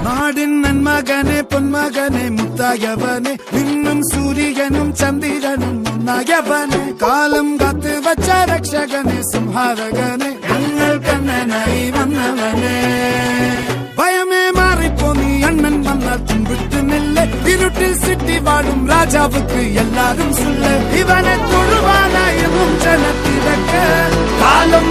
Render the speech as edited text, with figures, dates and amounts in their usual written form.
നാടിൻ നന്മകനെ പൊന്മകനെ മുത്തായവനെ നിന്നും സൂര്യനും ചന്ദ്രനും ഒന്നായവനെ കാലം കാത്ത് വച്ച രക്ഷകനെ സംഹാരകനെ ഞങ്ങൾ കണ്ണനായി വന്നവനെ ഭയമേ മാറിപ്പോ നീ അണ്ണൻ വന്നാൽ തുമ്പിട്ടുന്നില്ല ഇരുട്ടിൽ സിറ്റി വാടും രാജാവുക്ക് എല്ലാരും സുല്ല ഇവനെ തൊഴുവാനായും ജനത്തിരക്ക് കാലം